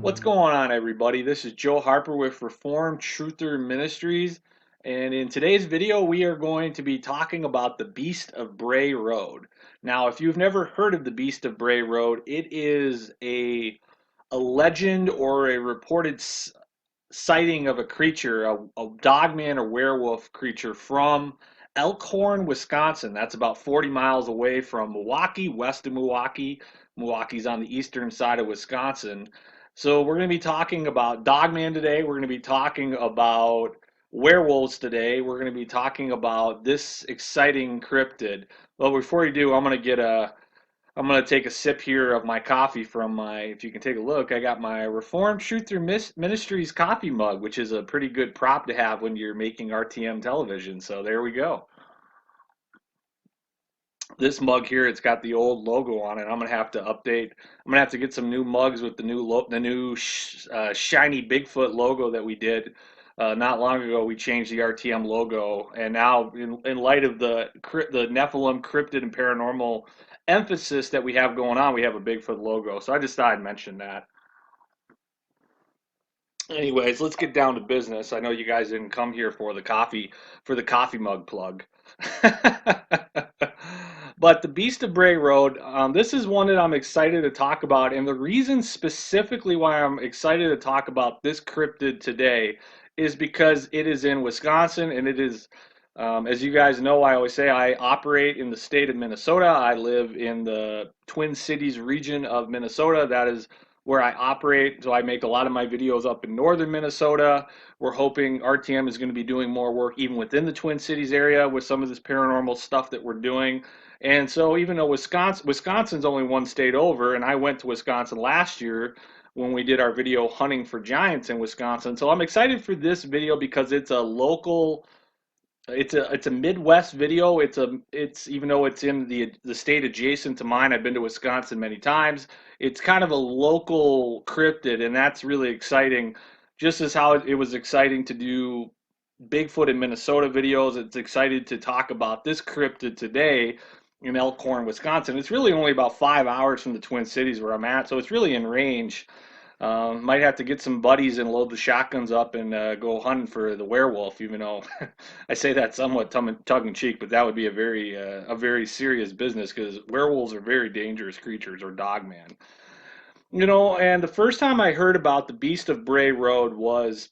What's going on, everybody? This is Joe Harper with Reformed Truther Ministries, and in today's video, we are going to be talking about the Beast of Bray Road. Now, if you've never heard of the Beast of Bray Road, it is a legend or a reported sighting of a creature, a dogman or werewolf creature from Elkhorn, Wisconsin. That's about 40 miles away from Milwaukee, west of Milwaukee. Milwaukee's on the eastern side of Wisconsin. So we're going to be talking about Dogman today. We're going to be talking about werewolves today. We're going to be talking about this exciting cryptid. Well, before we do, I'm gonna take a sip here of my coffee from my, if you can take a look, I got my Reformed Truther Ministries coffee mug, which is a pretty good prop to have when you're making RTM television. So there we go. This mug here, it's got the old logo on it. I'm gonna have to update. I'm gonna have to get some new mugs with the new shiny Bigfoot logo that we did not long ago. We changed the RTM logo, and now in light of the Nephilim, cryptid, and paranormal emphasis that we have going on, we have a Bigfoot logo. So I just thought I'd mention that. Anyways, let's get down to business. I know you guys didn't come here for the coffee mug plug. But the Beast of Bray Road, this is one that I'm excited to talk about, and the reason specifically why I'm excited to talk about this cryptid today is because it is in Wisconsin, and it is, as you guys know, I always say I operate in the state of Minnesota. I live in the Twin Cities region of Minnesota. That is where I operate. So I make a lot of my videos up in northern Minnesota. We're hoping RTM is going to be doing more work even within the Twin Cities area with some of this paranormal stuff that we're doing. And so even though Wisconsin's only one state over, and I went to Wisconsin last year when we did our video hunting for giants in Wisconsin. So I'm excited for this video because it's a Midwest video. It's even though it's in the state adjacent to mine. I've been to Wisconsin many times. It's kind of a local cryptid, and that's really exciting. Just as how it was exciting to do Bigfoot in Minnesota videos, it's excited to talk about this cryptid today in Elkhorn, Wisconsin. It's really only about 5 hours from the Twin Cities where I'm at, so it's really in range. Might have to get some buddies and load the shotguns up and go hunting for the werewolf, even though I say that somewhat tongue in cheek, but that would be a very serious business because werewolves are very dangerous creatures, or dogman. And the first time I heard about the Beast of Bray Road was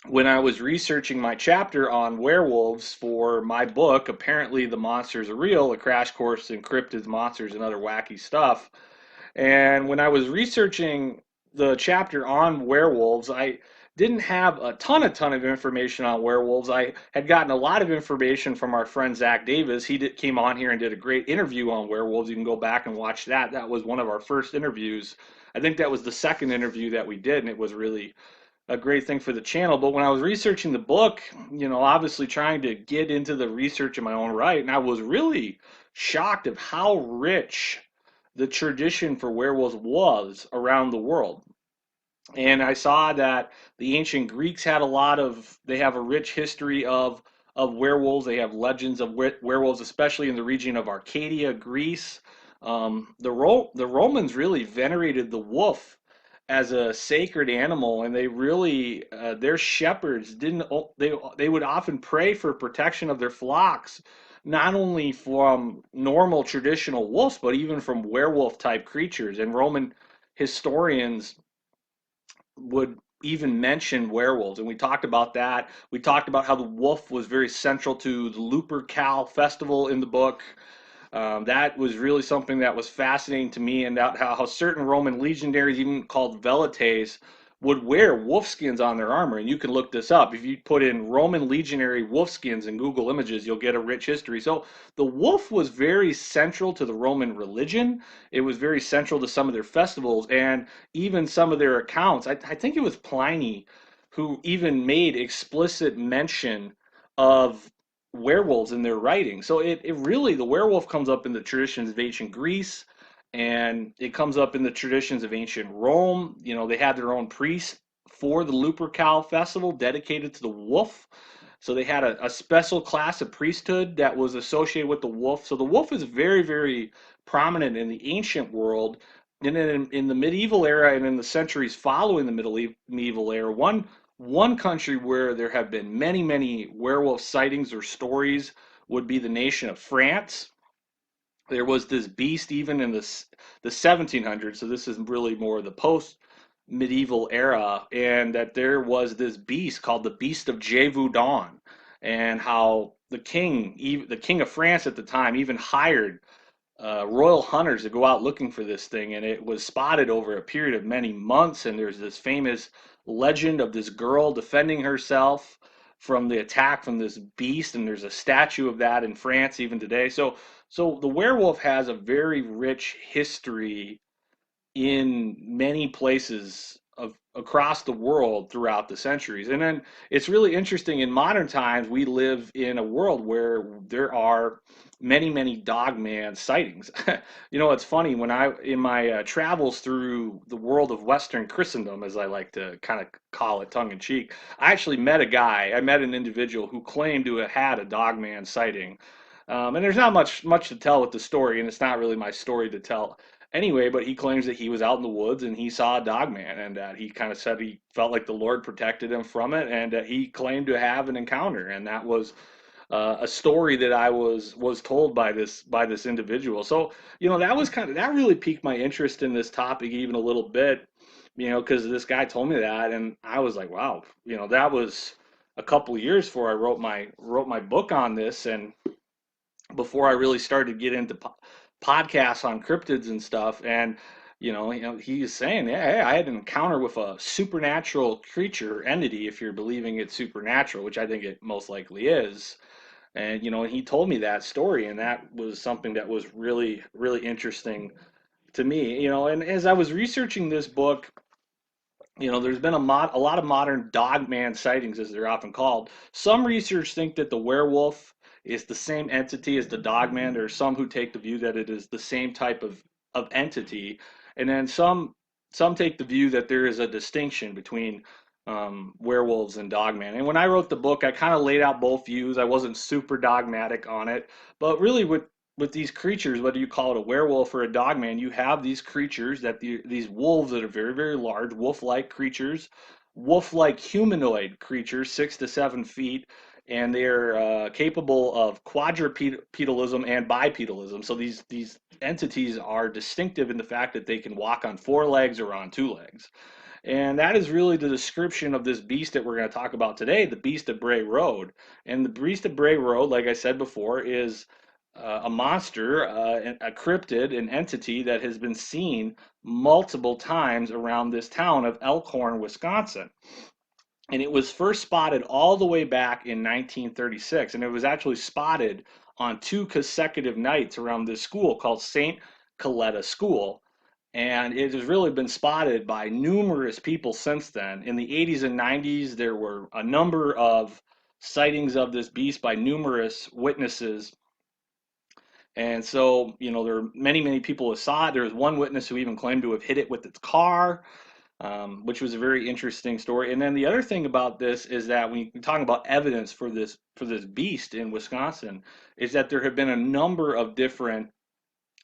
when I was researching my chapter on werewolves for my book, Apparently the Monsters Are Real, a crash course in cryptids, monsters, and other wacky stuff. And when I was researching the chapter on werewolves, I didn't have a ton of information on werewolves. I had gotten a lot of information from our friend Zach Davis. Came on here and did a great interview on werewolves. You can go back and watch that. That was one of our first interviews. I think that was the second interview that we did, and it was really a great thing for the channel. But when I was researching the book, obviously trying to get into the research in my own right, and I was really shocked of how rich the tradition for werewolves was around the world. And I saw that the ancient Greeks they have a rich history of werewolves. They have legends of werewolves, especially in the region of Arcadia, Greece. The Romans really venerated the wolf as a sacred animal, and they really their shepherds didn't they would often pray for protection of their flocks, not only from normal traditional wolves but even from werewolf type creatures. And Roman historians would even mention werewolves, and we talked about that. We talked about how the wolf was very central to the Lupercal festival in the book. That was really something that was fascinating to me, and that how certain Roman legionaries, even called velites, would wear wolf skins on their armor. And you can look this up. If you put in Roman legionary wolf skins in Google Images, you'll get a rich history. So the wolf was very central to the Roman religion. It was very central to some of their festivals and even some of their accounts. I think it was Pliny who even made explicit mention of werewolves in their writing. So it really, the werewolf comes up in the traditions of ancient Greece, and it comes up in the traditions of ancient Rome. They had their own priest for the Lupercal festival dedicated to the wolf. So they had a special class of priesthood that was associated with the wolf. So the wolf is very, very prominent in the ancient world. And then in the medieval era and in the centuries following the medieval era, one country where there have been many werewolf sightings or stories would be the nation of France. There was this beast even in the 1700s, so this is really more the post medieval era, and that there was this beast called the Beast of Gévaudan, and how the king of France at the time, even hired royal hunters to go out looking for this thing, and it was spotted over a period of many months. And there's this famous legend of this girl defending herself from the attack from this beast, and there's a statue of that in France even today. So the werewolf has a very rich history in many places of across the world throughout the centuries. And then it's really interesting in modern times we live in a world where there are many dogman sightings. You know, it's funny when I in my travels through the world of Western Christendom, as I like to kind of call it tongue in cheek, I met an individual who claimed to have had a dogman sighting. And there's not much to tell with the story, and it's not really my story to tell anyway, but he claims that he was out in the woods and he saw a dog man, and that he kind of said he felt like the Lord protected him from it, and that he claimed to have an encounter. And that was a story that I was told by this individual. So you know, that really piqued my interest in this topic even a little bit, you know, because this guy told me that, and I was like, wow, you know, that was a couple years before I wrote my book on this, and before I really started to get into podcasts on cryptids and stuff. And he's saying, yeah, hey, I had an encounter with a supernatural creature entity, if you're believing it's supernatural, which I think it most likely is. And he told me that story, and that was something that was really interesting to me. And as I was researching this book, there's been a lot of modern dogman sightings, as they're often called. Some researchers think that the werewolf is the same entity as the dogman. There are some who take the view that it is the same type of entity, and then some take the view that there is a distinction between werewolves and dogman. And when I wrote the book, I kind of laid out both views. I wasn't super dogmatic on it, but really with these creatures, whether you call it a werewolf or a dogman, you have these creatures these wolves that are very large, wolf-like creatures, wolf-like humanoid creatures, 6 to 7 feet, and they're capable of quadrupedalism and bipedalism. So these entities are distinctive in the fact that they can walk on 4 legs or on 2 legs. And that is really the description of this beast that we're going to talk about today, the Beast of Bray Road. And the Beast of Bray Road, like I said before, is a monster, a cryptid, an entity that has been seen multiple times around this town of Elkhorn, Wisconsin. And it was first spotted all the way back in 1936. And it was actually spotted on 2 consecutive nights around this school called St. Coletta School. And it has really been spotted by numerous people since then. In the 80s and 90s, there were a number of sightings of this beast by numerous witnesses. And so, there are many people who saw it. There was one witness who even claimed to have hit it with its car, which was a very interesting story. And then the other thing about this is that when you're talking about evidence for this beast in Wisconsin, is that there have been a number of different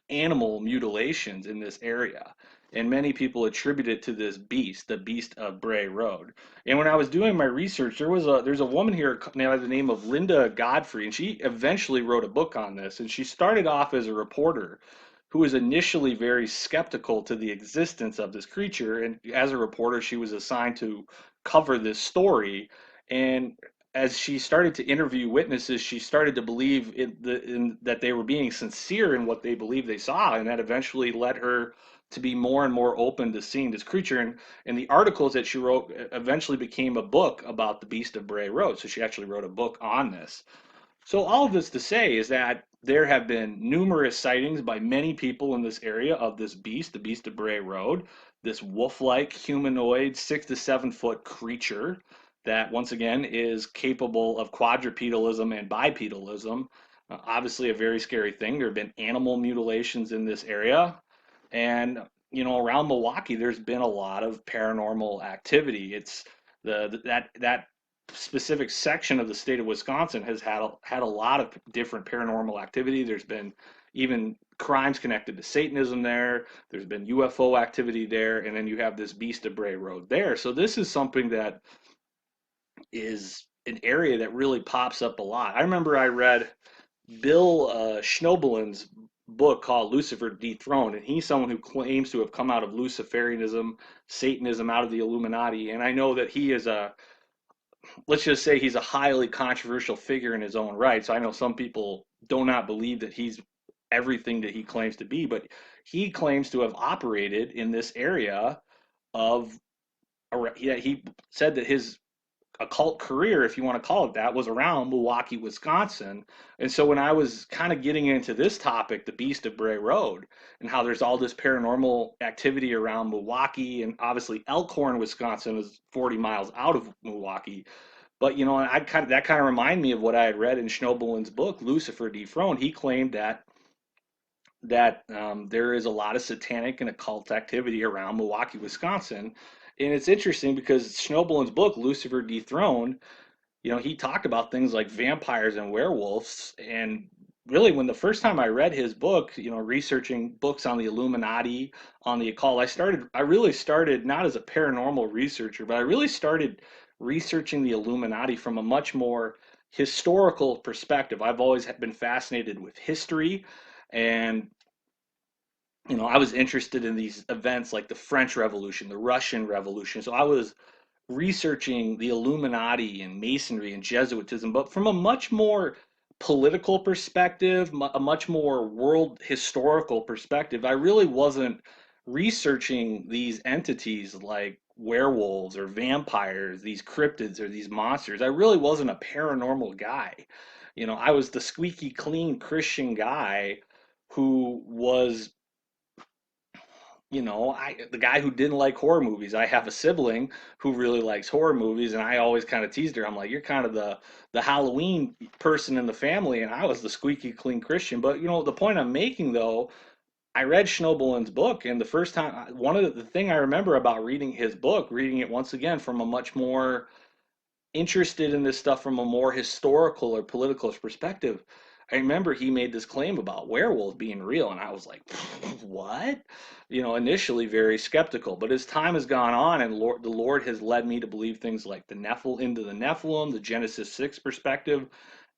animal mutilations in this area. And many people attribute it to this beast, the Beast of Bray Road. And when I was doing my research, there's a woman here now by the name of Linda Godfrey, and she eventually wrote a book on this. And she started off as a reporter who was initially very skeptical to the existence of this creature. And as a reporter, she was assigned to cover this story. And as she started to interview witnesses, she started to believe that they were being sincere in what they believed they saw, and that eventually led her to be more and more open to seeing this creature. And the articles that she wrote eventually became a book about the Beast of Bray Road. So she actually wrote a book on this. So all of this to say is that there have been numerous sightings by many people in this area of this beast, the Beast of Bray Road, this wolf-like humanoid 6 to 7 foot creature that once again is capable of quadrupedalism and bipedalism. Obviously a very scary thing. There have been animal mutilations in this area. And around Milwaukee, there's been a lot of paranormal activity. It's that specific section of the state of Wisconsin has had a lot of different paranormal activity. There's been even crimes connected to Satanism there. There's been UFO activity there, and then you have this Beast of Bray Road there. So this is something that is an area that really pops up a lot. I remember I read Bill Schnobelin's book called Lucifer Dethroned, and he's someone who claims to have come out of Luciferianism, Satanism, out of the Illuminati. And I know that he is let's just say he's a highly controversial figure in his own right. So I know some people do not believe that he's everything that he claims to be, but he claims to have operated in this area of, he said that his occult career, if you want to call it that, was around Milwaukee, Wisconsin. And so when I was kind of getting into this topic, the Beast of Bray Road, and how there's all this paranormal activity around Milwaukee, and obviously Elkhorn, Wisconsin is 40 miles out of Milwaukee. But that kind of reminded me of what I had read in Schnobelin's book, Lucifer Dethroned. He claimed that there is a lot of satanic and occult activity around Milwaukee, Wisconsin. And it's interesting because Schnobelin's book, Lucifer Dethroned, he talked about things like vampires and werewolves. And really, when the first time I read his book, researching books on the Illuminati, on the occult, I really started not as a paranormal researcher, but I really started researching the Illuminati from a much more historical perspective. I've always been fascinated with history, and I was interested in these events like the French Revolution, the Russian Revolution. So I was researching the Illuminati and Masonry and Jesuitism, but from a much more political perspective, a much more world historical perspective. I really wasn't researching these entities like werewolves or vampires, these cryptids or these monsters. I really wasn't a paranormal guy. I was the squeaky clean Christian guy who was the guy who didn't like horror movies. I have a sibling who really likes horror movies, and I always kind of teased her. I'm like, you're kind of the Halloween person in the family, and I was the squeaky clean Christian. But the point I'm making though, I read Schnobelin's book, and the first time, one of the thing I remember about reading his book, reading it once again from a much more interested in this stuff from a more historical or political perspective. I remember he made this claim about werewolves being real, and I was like, what? Initially very skeptical. But as time has gone on, and the Lord has led me to believe things like into the Nephilim, the Genesis 6 perspective.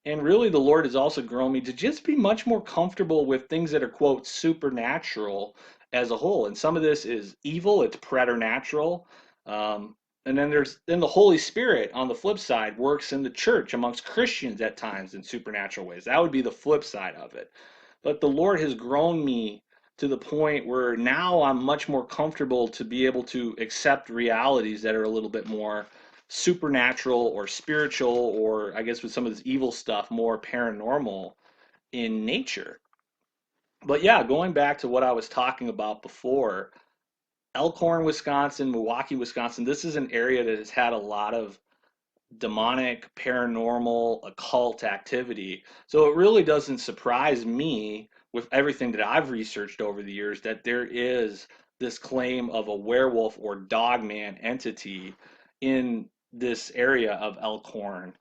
And really, the Lord has also grown me to just be much more comfortable with things that are, quote, supernatural as a whole. And some of this is evil, it's preternatural. Um, and then the Holy Spirit on the flip side works in the church amongst Christians at times in supernatural ways. That would be the flip side of it. But the Lord has grown me to the point where now I'm much more comfortable to be able to accept realities that are a little bit more supernatural or spiritual, or I guess with some of this evil stuff, more paranormal in nature. But yeah, going back to what I was talking about before, Elkhorn, Wisconsin, Milwaukee, Wisconsin, this is an area that has had a lot of demonic, paranormal, occult activity. So it really doesn't surprise me with everything that I've researched over the years that there is this claim of a werewolf or dogman entity in this area of Elkhorn,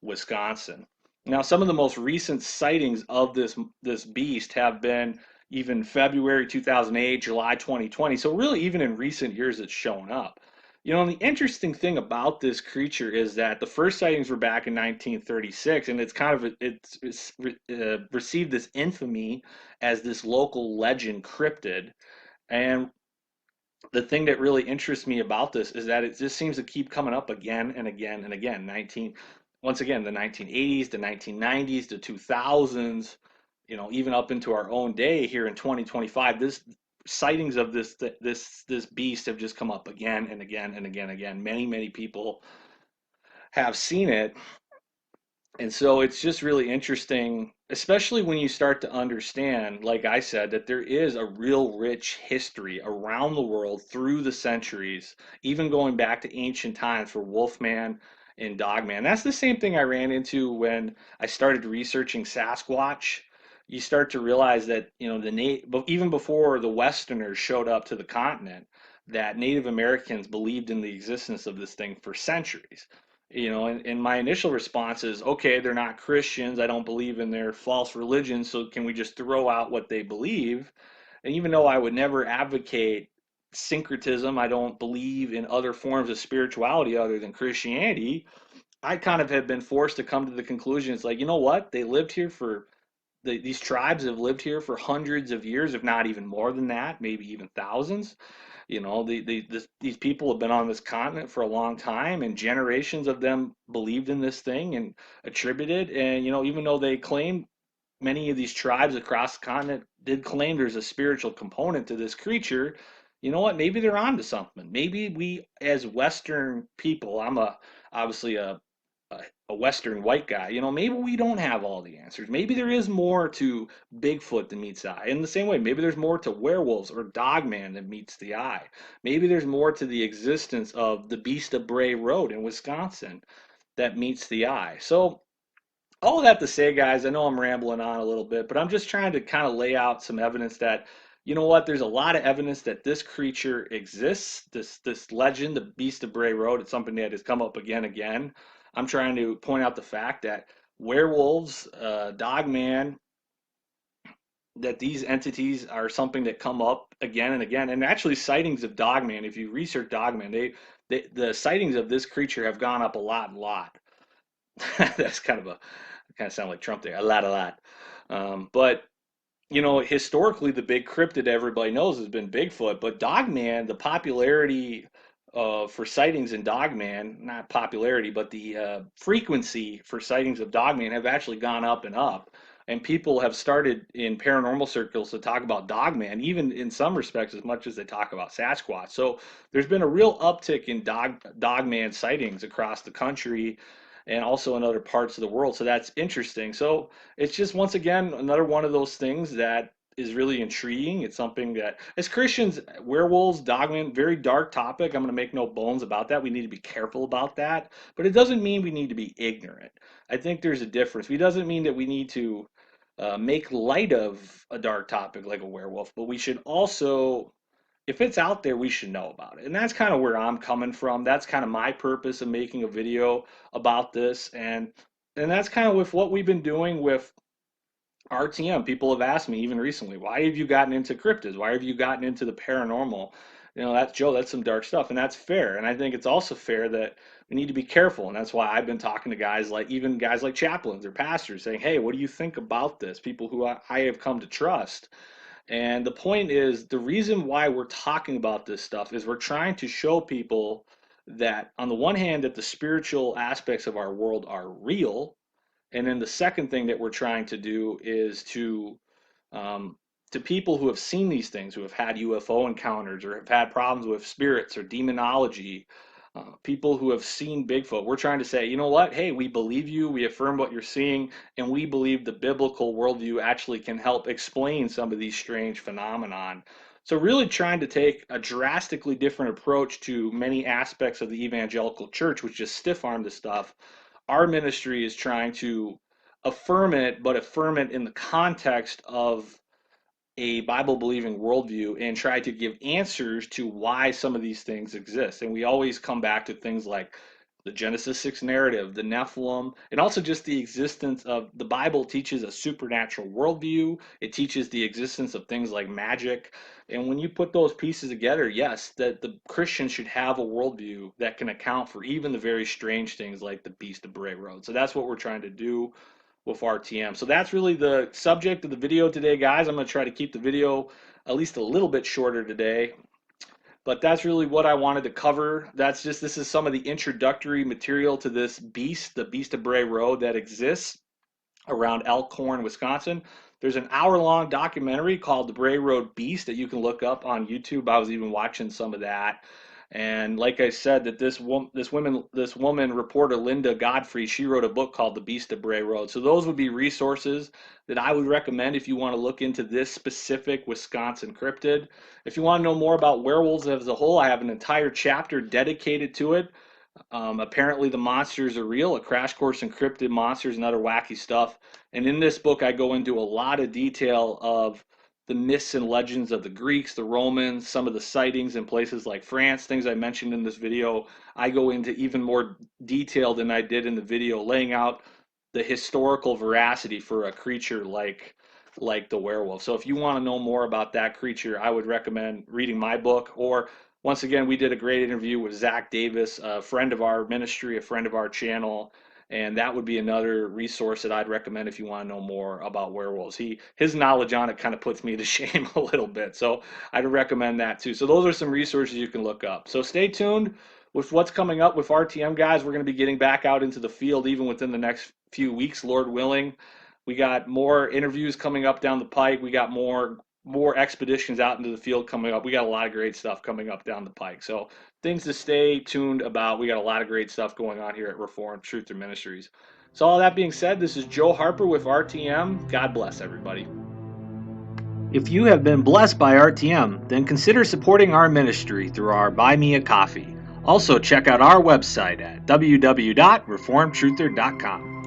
Wisconsin. Now, some of the most recent sightings of this beast have been even February 2008, July 2020. So really, even in recent years, it's shown up. And the interesting thing about this creature is that the first sightings were back in 1936, and it's received this infamy as this local legend cryptid. And the thing that really interests me about this is that it just seems to keep coming up again and again and again. Once again, the 1980s, the 1990s, the 2000s, even up into our own day here in 2025. This sightings of this beast have just come up again and again and again and again. Many people have seen it. And so it's just really interesting, especially when you start to understand, like I said, that there is a real rich history around the world through the centuries, even going back to ancient times for Wolfman and Dogman. That's the same thing I ran into when I started researching Sasquatch. You start to realize that, even before the Westerners showed up to the continent, that Native Americans believed in the existence of this thing for centuries. And my initial response is, okay, they're not Christians. I don't believe in their false religion. So can we just throw out what they believe? And even though I would never advocate syncretism, I don't believe in other forms of spirituality other than Christianity. I kind of have been forced to come to the conclusion it's like, you know what? They lived here for these tribes have lived here for hundreds of years, if not even more than that, maybe even thousands. These people have been on this continent for a long time, and generations of them believed in this thing and attributed. And even though they claim, many of these tribes across the continent did claim there's a spiritual component to this creature. You know what? Maybe they're onto something. Maybe we, as Western people, I'm obviously a Western white guy. Maybe we don't have all the answers. Maybe there is more to Bigfoot than meets the eye. In the same way, maybe there's more to werewolves or Dogman than meets the eye. Maybe there's more to the existence of the Beast of Bray Road in Wisconsin that meets the eye. So all of that to say, guys, I know I'm rambling on a little bit, but I'm just trying to kind of lay out some evidence that, you know what, there's a lot of evidence that this creature exists. This legend, the Beast of Bray Road, it's something that has come up again and again. I'm trying to point out the fact that werewolves, Dogman, that these entities are something that come up again and again. And actually, sightings of Dogman, if you research Dogman, the sightings of this creature have gone up a lot, a lot. That's kind of sound like Trump there, a lot, a lot. But historically, the big cryptid everybody knows has been Bigfoot, but Dogman, the popularity for sightings in Dogman, not popularity, but the frequency for sightings of Dogman have actually gone up and up. And people have started in paranormal circles to talk about Dogman, even in some respects, as much as they talk about Sasquatch. So there's been a real uptick in Dogman sightings across the country and also in other parts of the world. So that's interesting. So it's just once again another one of those things that is really intriguing. It's something that, as Christians, werewolves, Dogman, very dark topic. I'm going to make no bones about that. We need to be careful about that, but it doesn't mean we need to be ignorant. I think there's a difference. It doesn't mean that we need to make light of a dark topic like a werewolf, but we should also, if it's out there, we should know about it. And that's kind of where I'm coming from. That's kind of my purpose of making a video about this. And that's kind of with what we've been doing with RTM. People have asked me even recently, why have you gotten into cryptids? Why have you gotten into the paranormal? That's Joe, that's some dark stuff. And that's fair. And I think it's also fair that we need to be careful. And that's why I've been talking to guys like, even guys like chaplains or pastors, saying, hey, what do you think about this? People who I have come to trust. And the point is, the reason why we're talking about this stuff is we're trying to show people that, on the one hand, that the spiritual aspects of our world are real, and then the second thing that we're trying to do is um, to people who have seen these things, who have had UFO encounters or have had problems with spirits or demonology, people who have seen Bigfoot, we're trying to say, you know what? Hey, we believe you, we affirm what you're seeing, and we believe the biblical worldview actually can help explain some of these strange phenomenon. So really trying to take a drastically different approach to many aspects of the evangelical church, which just stiff-arm the stuff. Our ministry is trying to affirm it, but affirm it in the context of a Bible believing worldview and try to give answers to why some of these things exist. And we always come back to things like the Genesis 6 narrative, the Nephilim, and also just the existence of the Bible teaches a supernatural worldview. It teaches the existence of things like magic. And when you put those pieces together, yes, that the Christian should have a worldview that can account for even the very strange things like the Beast of Bray Road. So that's what we're trying to do with RTM. So that's really the subject of the video today, guys. I'm going to try to keep the video at least a little bit shorter today. But that's really what I wanted to cover. This is some of the introductory material to this beast, the Beast of Bray Road that exists around Elkhorn, Wisconsin. There's an hour-long documentary called The Bray Road Beast that you can look up on YouTube. I was even watching some of that. And like I said, that this woman reporter Linda Godfrey, she wrote a book called The Beast of Bray Road. So those would be resources that I would recommend if you want to look into this specific Wisconsin cryptid. If you want to know more about werewolves as a whole, I have an entire chapter dedicated to it. Apparently the monsters are real, a crash course in cryptid monsters and other wacky stuff. And in this book, I go into a lot of detail of the myths and legends of the Greeks, the Romans, some of the sightings in places like France, things I mentioned in this video. I go into even more detail than I did in the video, laying out the historical veracity for a creature like the werewolf. So if you want to know more about that creature, I would recommend reading my book. Or once again, we did a great interview with Zach Davis, a friend of our ministry, a friend of our channel, and that would be another resource that I'd recommend if you want to know more about werewolves. His knowledge on it kind of puts me to shame a little bit, so I'd recommend that too. So those are some resources you can look up. So stay tuned with what's coming up with RTM, guys. We're going to be getting back out into the field even within the next few weeks, Lord willing. We got more interviews coming up down the pike. We got more expeditions out into the field coming up. We got a lot of great stuff coming up down the pike. So things to stay tuned about. We got a lot of great stuff going on here at Reformed Truther Ministries. So all that being said, this is Joe Harper with RTM. God bless everybody. If you have been blessed by RTM, then consider supporting our ministry through our Buy Me a Coffee. Also check out our website at www.reformedtruther.com.